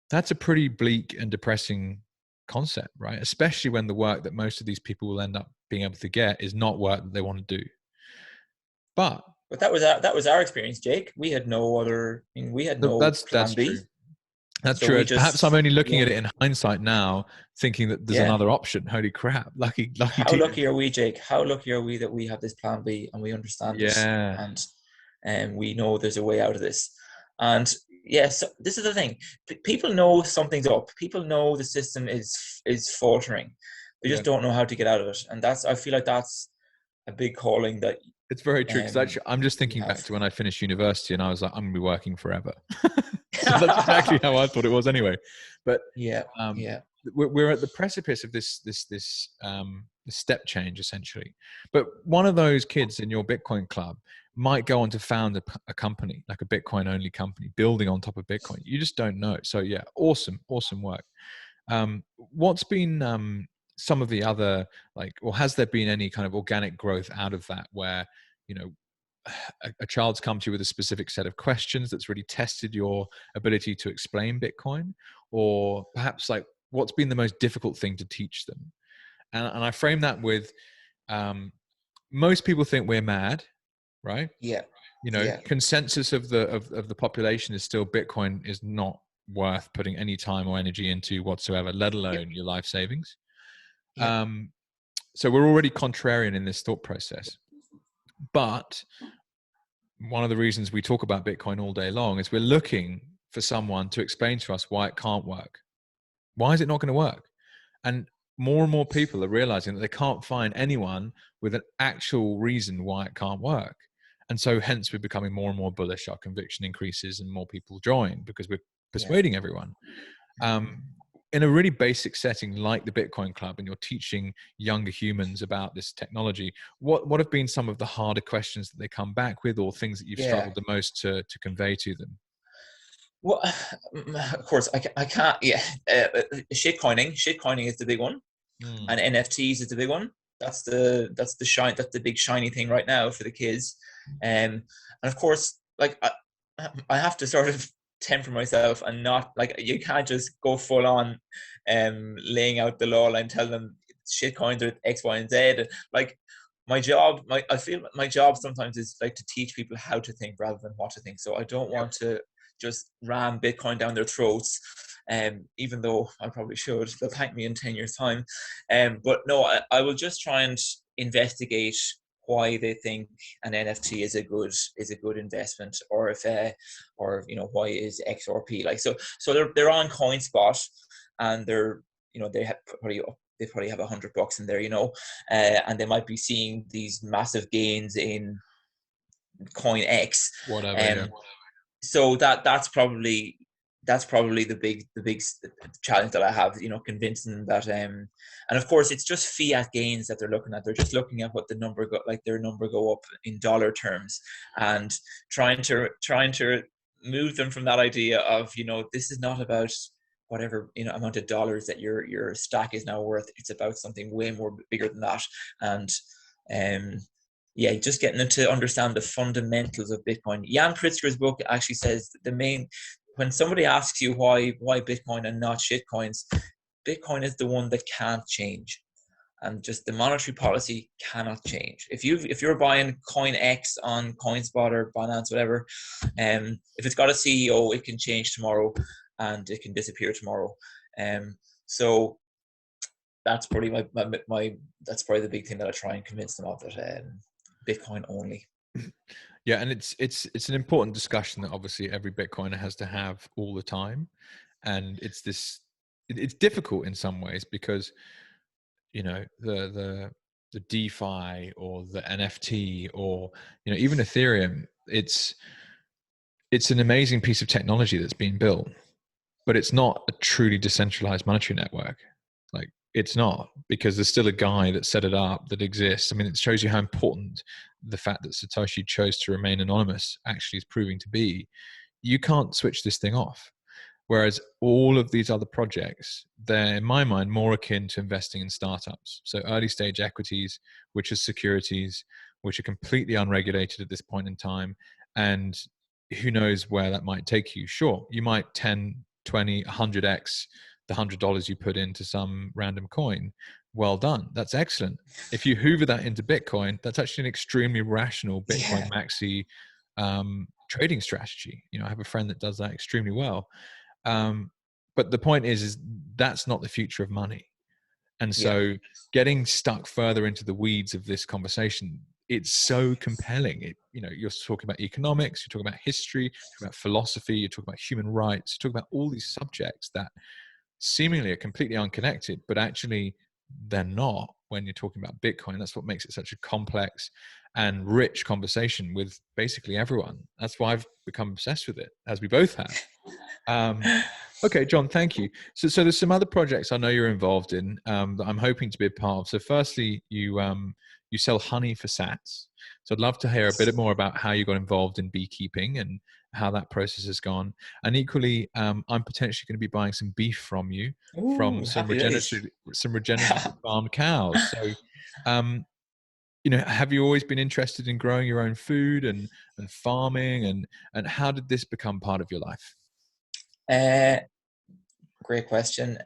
That's a pretty bleak and depressing concept, right? Especially when the work that most of these people will end up being able to get is not work that they want to do. But that was our experience, Jake. We had no other. We had no plan B. True. That's so true. Perhaps I'm only looking at it in hindsight now, thinking that there's another option. Holy crap! Lucky. How lucky are we, Jake? How lucky are we that we have this plan B and we understand it, and we know there's a way out of this. And yeah, so this is the thing. People know something's up. People know the system is faltering. They Yeah. just don't know how to get out of it. And I feel like that's a big calling that It's very true, because actually I'm just we thinking back have. to when I finished university and I was like, I'm gonna be working forever. So that's exactly how I thought it was anyway. But Yeah, um, yeah, we're at the precipice of this step change essentially. But one of those kids in your Bitcoin club might go on to found a company, like a Bitcoin only company, building on top of Bitcoin. You just don't know. So yeah, awesome work. What's been some of the other, like, or has there been any kind of organic growth out of that, where, you know, a child's come to you with a specific set of questions that's really tested your ability to explain Bitcoin? Or perhaps, like, what's been the most difficult thing to teach them? And I frame that with, most people think we're mad, right? yeah, You know, yeah, consensus of the population is still Bitcoin is not worth putting any time or energy into whatsoever, let yeah, alone your life savings. yeah, Um, so we're already contrarian in this thought process. But one of the reasons we talk about Bitcoin all day long is we're looking for someone to explain to us why it can't work. Why is it not going to work? And more people are realizing that they can't find anyone with an actual reason why it can't work. And so hence we're becoming more and more bullish. Our conviction increases and more people join because we're yeah. persuading everyone. Um, in a really basic setting like the Bitcoin Club, and you're teaching younger humans about this technology, what have been some of the harder questions that they come back with, or things that you've Yeah. struggled the most to convey to them? Well, of course, I can't. Yeah, shitcoining is the big one, Mm. and NFTs is the big one. That's the big shiny thing right now for the kids, and of course, like I have to sort of temper myself and not, like, you can't just go full on, laying out the law and tell them shitcoins are X, Y, and Z. Like, I feel my job sometimes is like to teach people how to think rather than what to think. So I don't want to just ram Bitcoin down their throats. Even though I probably should. They'll thank me in 10 years' time. But no, I will just try and investigate why they think an NFT is a good investment, or if or why is XRP, like, so they're on CoinSpot, and they're, they probably have $100 in there, and they might be seeing these massive gains in Coin X. Whatever, yeah. um, so that's probably the big challenge that I have, convincing them that, and of course it's just fiat gains that they're looking at. They're just looking at what the number their number go up in dollar terms, and trying to move them from that idea of, this is not about whatever, amount of dollars that your stack is now worth. It's about something way more bigger than that. And um yeah, just getting them to understand the fundamentals of Bitcoin. Jan Pritzker's book actually says when somebody asks you why Bitcoin and not shitcoins, Bitcoin is the one that can't change, and just the monetary policy cannot change. If you're buying Coin X on CoinSpot or Binance, whatever, if it's got a CEO, it can change tomorrow, and it can disappear tomorrow. So that's probably my that's probably the big thing that I try and convince them of, that Bitcoin only. Yeah, and it's an important discussion that obviously every Bitcoiner has to have all the time, and it's difficult in some ways because, the DeFi or the NFT, or even Ethereum, it's an amazing piece of technology that's been built, but it's not a truly decentralized monetary network. Like, it's not, because there's still a guy that set it up that exists. I mean, it shows you how important the fact that Satoshi chose to remain anonymous actually is proving to be. You can't switch this thing off. Whereas all of these other projects, they're, in my mind, more akin to investing in startups. So early stage equities, which are securities, which are completely unregulated at this point in time. And who knows where that might take you. Sure, you might 10, 20, 100x the $100 you put into some random coin. Well done. That's excellent. If you hoover that into Bitcoin, that's actually an extremely rational Bitcoin Yeah, maxi trading strategy. I have a friend that does that extremely well. But the point is that's not the future of money. And yeah, so getting stuck further into the weeds of this conversation, it's so compelling. You're talking about economics, you're talking about history, you're talking about philosophy, you're talking about human rights, you're talking about all these subjects that seemingly are completely unconnected, but actually they're not when you're talking about Bitcoin. That's what makes it such a complex and rich conversation with basically everyone. That's why I've become obsessed with it, as we both have. Okay, John, thank you. So there's some other projects I know you're involved in that I'm hoping to be a part of. So firstly, you sell honey for sats. So I'd love to hear a Yes. bit more about how you got involved in beekeeping and how that process has gone. And equally, I'm potentially going to be buying some beef from you from Ooh, happy days. some regeneratively farmed cows. So, um, have you always been interested in growing your own food and farming, and how did this become part of your life? Uh, Great question.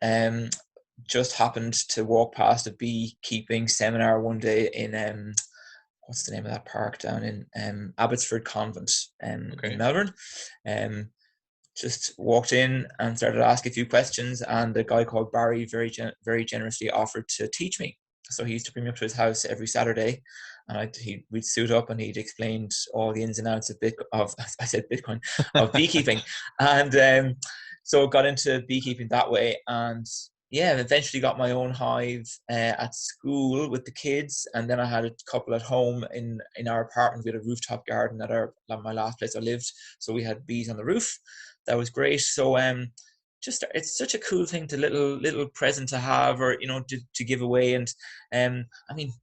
Just happened to walk past a beekeeping seminar one day in what's the name of that park down in Abbotsford Convent in Okay. Melbourne. Um, just walked in and started asking a few questions, and a guy called Barry very generously offered to teach me. So he used to bring me up to his house every Saturday, and we'd suit up, and he'd explained all the ins and outs of I said Bitcoin, of beekeeping, and so got into beekeeping that way, and yeah, eventually got my own hive at school with the kids, and then I had a couple at home in our apartment. We had a rooftop garden at my last place I lived, so we had bees on the roof. That was great. So just it's such a cool thing to little present to have, or to give away. And I mean,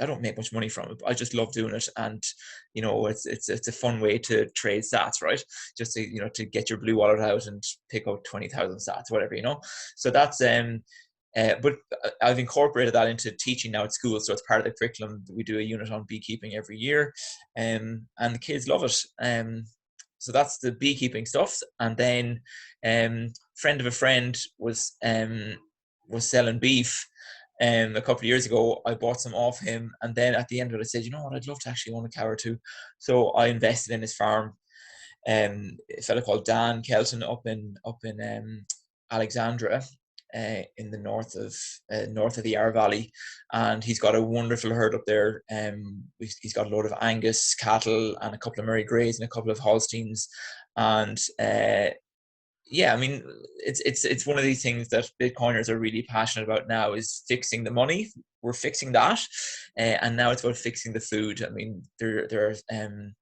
I don't make much money from it, but I just love doing it. And it's a fun way to trade sats, right? Just to get your blue wallet out and pick out 20,000 sats, whatever. So that's but I've incorporated that into teaching now at school, so it's part of the curriculum. We do a unit on beekeeping every year, and the kids love it. So that's the beekeeping stuff. And then friend of a friend was selling beef a couple of years ago. I bought some off him, and then at the end of it I said, you know what, I'd love to actually own a cow or two. So I invested in his farm. A fellow called Dan Kelton up in Alexandra, in the north of the Yarra Valley, and he's got a wonderful herd up there. He's got a load of Angus cattle and a couple of Murray Greys and a couple of Holsteins, and yeah, I mean, it's one of these things that Bitcoiners are really passionate about now, is fixing the money. We're fixing that, and now it's about fixing the food. I mean, there are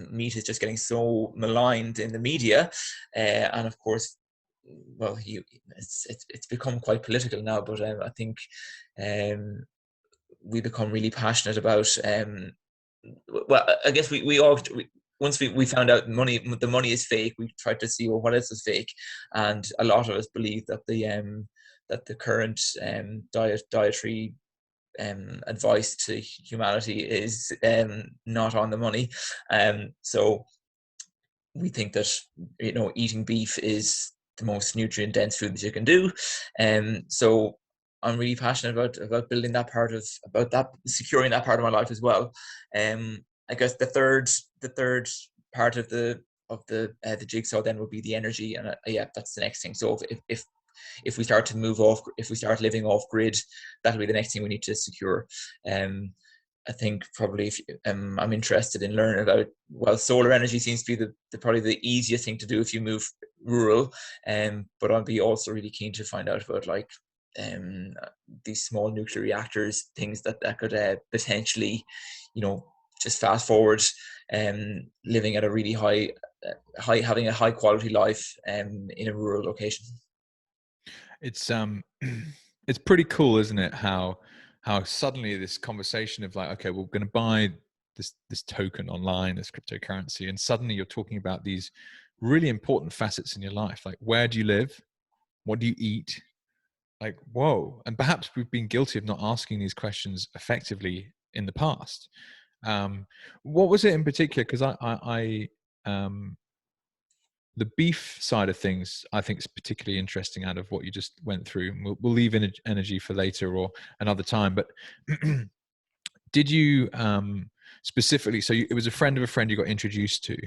meat is just getting so maligned in the media, and of course, well, it's become quite political now. But I think we become really passionate about. Well, I guess once we found out the money is fake, we tried to see, well, what else is fake, and a lot of us believe that the current dietary advice to humanity is not on the money. So we think that eating beef is the most nutrient dense food that you can do. So I'm really passionate about building that securing that part of my life as well. I guess the third part of the jigsaw then would be the energy, and yeah, that's the next thing. So if we start to move off, if we start living off grid, that'll be the next thing we need to secure. I think probably if I'm interested in learning about, well, solar energy seems to be the probably the easiest thing to do if you move rural, but I'll be also really keen to find out about like these small nuclear reactors, things that could potentially, just fast forward, living at a really having a high quality life in a rural location. It's it's pretty cool, isn't it? How suddenly this conversation of like, okay, we're going to buy this token online, this cryptocurrency, and suddenly you're talking about these really important facets in your life, like where do you live, what do you eat, like whoa. And perhaps we've been guilty of not asking these questions effectively in the past. What was it in particular? Because the beef side of things, I think, is particularly interesting out of what you just went through. We'll leave energy for later or another time. But did you specifically? So it was a friend of a friend you got introduced to.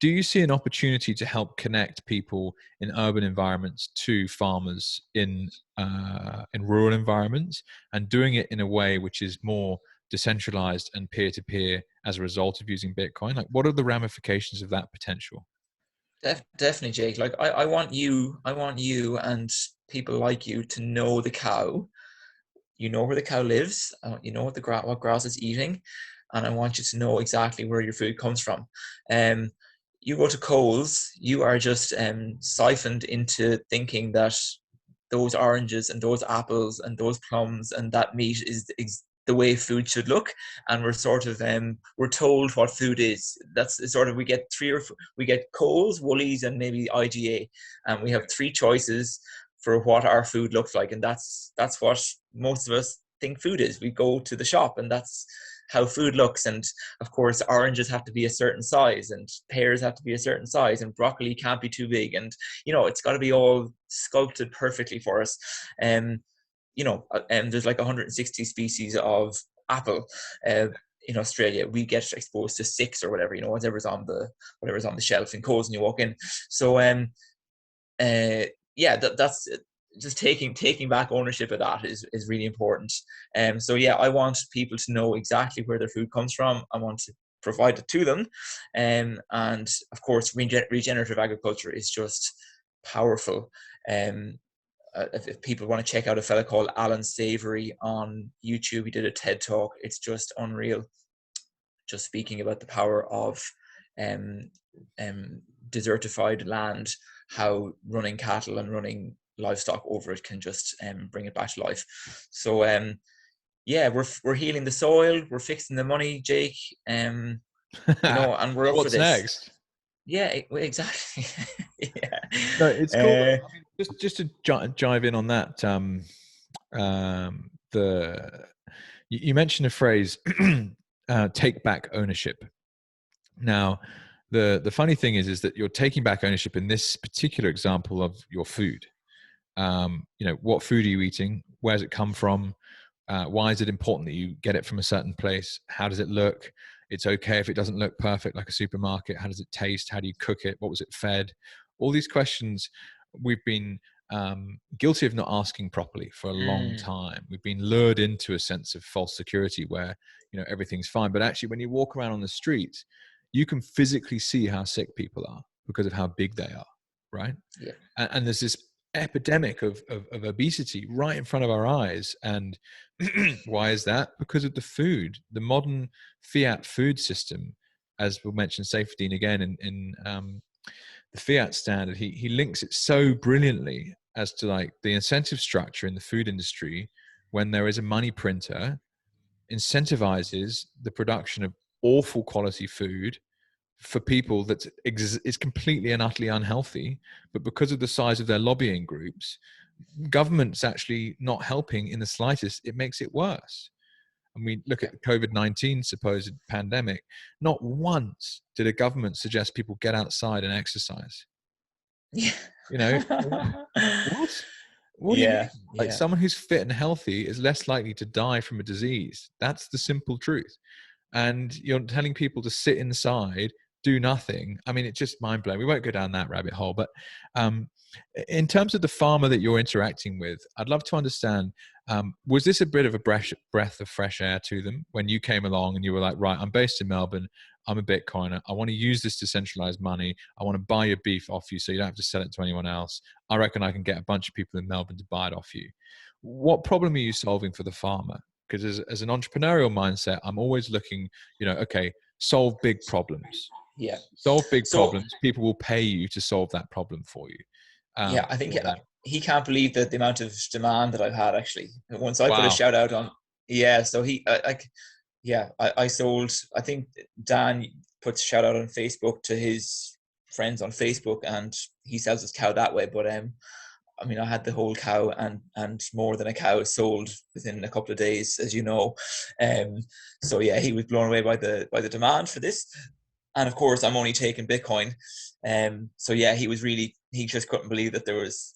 Do you see an opportunity to help connect people in urban environments to farmers in rural environments, and doing it in a way which is more decentralized and peer-to-peer as a result of using Bitcoin? Like, what are the ramifications of that potential? Definitely, Jake. Like I want you and people like you to know the cow. You know where the cow lives. You know what grass it's eating, and I want you to know exactly where your food comes from. Um, you go to Coles, you are just siphoned into thinking that those oranges and those apples and those plums and that meat is the way food should look, and we're sort of we're told what food is. That's sort of, we get we get Coles, Woolies, and maybe IGA, and we have three choices for what our food looks like, and that's what most of us think food is. We go to the shop and that's how food looks, and of course oranges have to be a certain size and pears have to be a certain size and broccoli can't be too big, and it's got to be all sculpted perfectly for us. And there's like 160 species of apple. In Australia, we get exposed to 6 or whatever, whatever's on the shelf in Coles when you walk in. So yeah, that's just taking back ownership of that is really important. So yeah, I want people to know exactly where their food comes from. I want to provide it to them, and of course, regenerative agriculture is just powerful. If people want to check out a fella called Alan Savory on YouTube, he did a TED talk. It's just unreal, just speaking about the power of um, desertified land, how running cattle and running livestock over it can just bring it back to life. So yeah, we're healing the soil, we're fixing the money, Jake, and we're up for What's this. next? Yeah, exactly. Yeah. No, it's cool. I mean, just to jive in on that, you mentioned a phrase, take back ownership. Now, the funny thing is that you're taking back ownership in this particular example of your food. What food are you eating? Where does it come from? Why is it important that you get it from a certain place? How does it look? It's okay if it doesn't look perfect like a supermarket. How does it taste? How do you cook it? What was it fed? All these questions we've been guilty of not asking properly for a long time. We've been lured into a sense of false security where everything's fine, but actually when you walk around on the street, you can physically see how sick people are because of how big they are, right? Yeah. And there's this epidemic of obesity right in front of our eyes. And why is that? Because of the food. The modern fiat food system, as we'll mention Safedine again in the fiat standard, he links it so brilliantly as to like the incentive structure in the food industry. When there is a money printer, incentivizes the production of awful quality food for people that is completely and utterly unhealthy, but because of the size of their lobbying groups, government's actually not helping in the slightest. It makes it worse. And we look at the COVID-19 supposed pandemic. Not once did a government suggest people get outside and exercise. Yeah. What? What do you mean? Yeah. Like, Yeah. someone who's fit and healthy is less likely to die from a disease. That's the simple truth. And you're telling people to sit inside, do nothing. I mean, it's just mind blowing. We won't go down that rabbit hole, but in terms of the farmer that you're interacting with, I'd love to understand, was this a bit of a breath of fresh air to them when you came along and you were like, right, I'm based in Melbourne, I'm a Bitcoiner, I want to use this decentralized money, I want to buy your beef off you so you don't have to sell it to anyone else. I reckon I can get a bunch of people in Melbourne to buy it off you. What problem are you solving for the farmer? Because as an entrepreneurial mindset, I'm always looking, okay, solve big problems. Yeah. Solve big So problems. People will pay you to solve that problem for you. yeah, I think he can't believe the amount of demand that I've had, actually. Once I put a Wow. shout out on, yeah, so I sold, I think Dan puts a shout out on Facebook to his friends on Facebook, and he sells his cow that way. But I mean, I had the whole cow and more than a cow sold within a couple of days, as you know. So yeah, he was blown away by the demand for this. And of course, I'm only taking Bitcoin. So yeah, he just couldn't believe that there was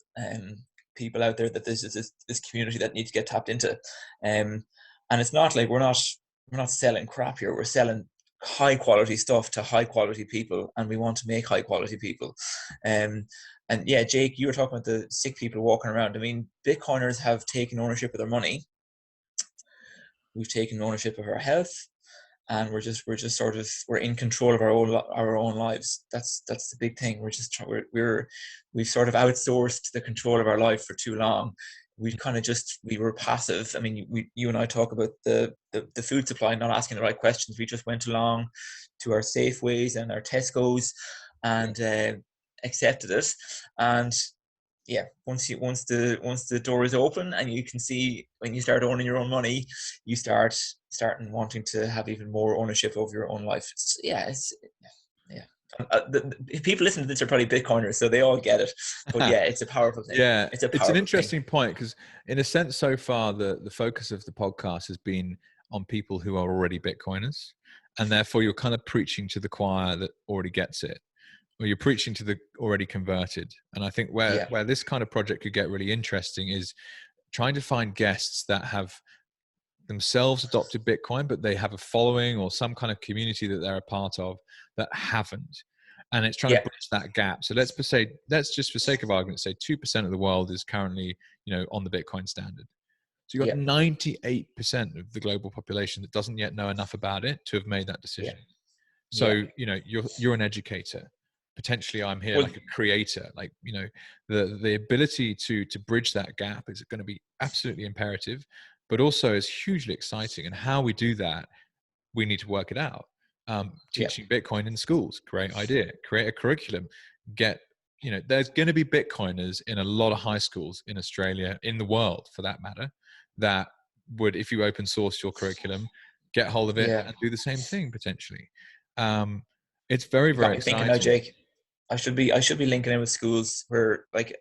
people out there, that there's this community that needs to get tapped into. And it's not like we're not selling crap here. We're selling high quality stuff to high quality people, and we want to make high quality people. And yeah, Jake, you were talking about the sick people walking around. I mean, Bitcoiners have taken ownership of their money. we've taken ownership of our health, and we're just sort of, we're in control of our own lives. That's the big thing. We've sort of outsourced the control of our life for too long. We kind of we were passive. I mean, you and I talk about the food supply, not asking the right questions. We just went along to our Safeways and our Tesco's and accepted it. And yeah, once the door is open and you can see, when you start owning your own money, you starting wanting to have even more ownership over your own life. Yeah. If people listen to this are probably Bitcoiners, so they all get it. But yeah, it's a powerful thing. Yeah, It's a it's an powerful thing. interesting point, because in a sense, so far, the focus of the podcast has been on people who are already Bitcoiners, and therefore you're kind of preaching to the choir that already gets it, or you're preaching to the already converted. And I think where this kind of project could get really interesting is trying to find guests that have themselves adopted Bitcoin, but they have a following or some kind of community that they're a part of that haven't. And it's trying to bridge that gap. So let's just for sake of argument, say 2% of the world is currently, on the Bitcoin standard. So you've got 98% of the global population that doesn't yet know enough about it to have made that decision. So, you're an educator. Potentially I'm here like a creator, like, the ability to bridge that gap is going to be absolutely imperative, but also is hugely exciting. And how we do that, we need to work it out. Teaching Bitcoin in schools, great idea. Create a curriculum. There's going to be Bitcoiners in a lot of high schools in Australia, in the world for that matter, that would, if you open source your curriculum, get hold of it and do the same thing potentially. It's very, very exciting. Thinking now, Jake. I should be linking in with schools where, like,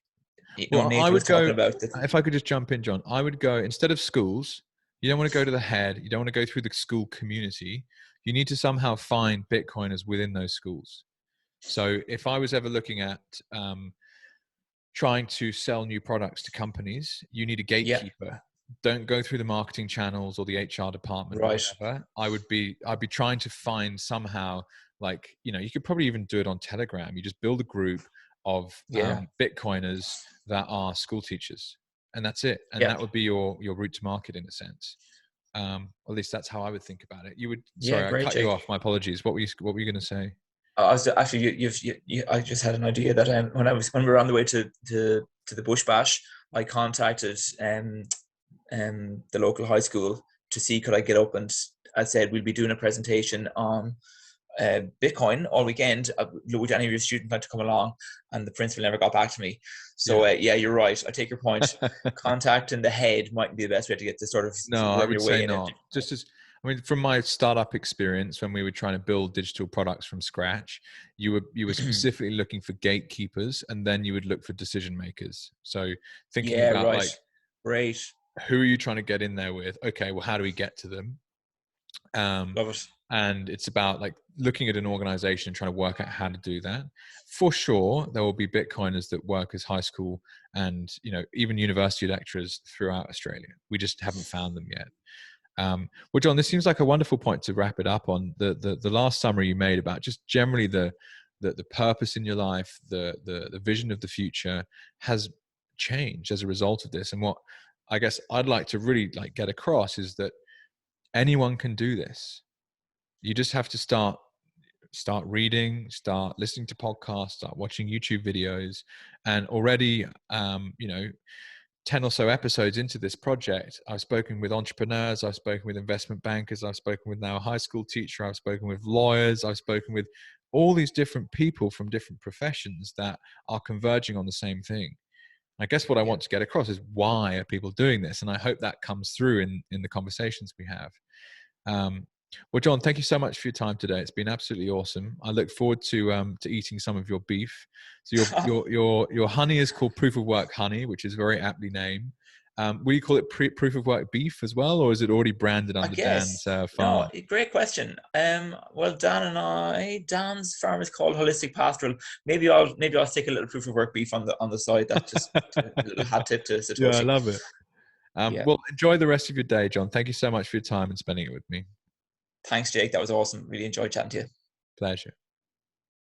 I would talking go, about if I could just jump in, John, I would go, instead of schools, you don't want to go to the head, you don't want to go through the school community. You need to somehow find Bitcoiners within those schools. So if I was ever looking at trying to sell new products to companies, you need a gatekeeper. Don't go through the marketing channels or the HR department or whatever. I'd be trying to find somehow, like, you could probably even do it on Telegram. You just build a group of Bitcoiners that are school teachers, and that's it. And that would be your route to market in a sense. At least that's how I would think about it. You would, sorry, I cut you off. My apologies. What were you going to say? I was actually, I just had an idea that when we were on the way to the Bush Bash, I contacted the local high school to see could I get up, and I said we'll be doing a presentation on Bitcoin all weekend. Would any of your students like to come along? And the principal never got back to me. So you're right. I take your point. Contacting the head might be the best way to get to sort of I would say not. From my startup experience, when we were trying to build digital products from scratch, you were specifically looking for gatekeepers, and then you would look for decision makers. So thinking about who are you trying to get in there with? Okay, well, how do we get to them? Love it. And it's about like looking at an organization and trying to work out how to do that. For sure, there will be Bitcoiners that work as high school and even university lecturers throughout Australia. We just haven't found them yet. Well, John, this seems like a wonderful point to wrap it up on. The last summary you made about just generally the purpose in your life, the vision of the future has changed as a result of this. And what I guess I'd like to really get across is that anyone can do this. You just have to start reading, start listening to podcasts, start watching YouTube videos, and already 10 or so episodes into this project, I've spoken with entrepreneurs, I've spoken with investment bankers, I've spoken with now a high school teacher, I've spoken with lawyers, I've spoken with all these different people from different professions that are converging on the same thing. I guess what I want to get across is, why are people doing this? And I hope that comes through in the conversations we have. Well, John, thank you so much for your time today. It's been absolutely awesome. I look forward to eating some of your beef. So your honey is called Proof of Work honey, which is very aptly named. Will you call it Proof of Work beef as well, or is it already branded under Dan's farm? No, great question. Well, Dan's farm is called Holistic Pastoral. Maybe I'll stick a little Proof of Work beef on the side. That's just a little hat tip to Satoshi. Yeah, I love it. Well, enjoy the rest of your day, John. Thank you so much for your time and spending it with me. Thanks, Jake. That was awesome. Really enjoyed chatting to you. Pleasure.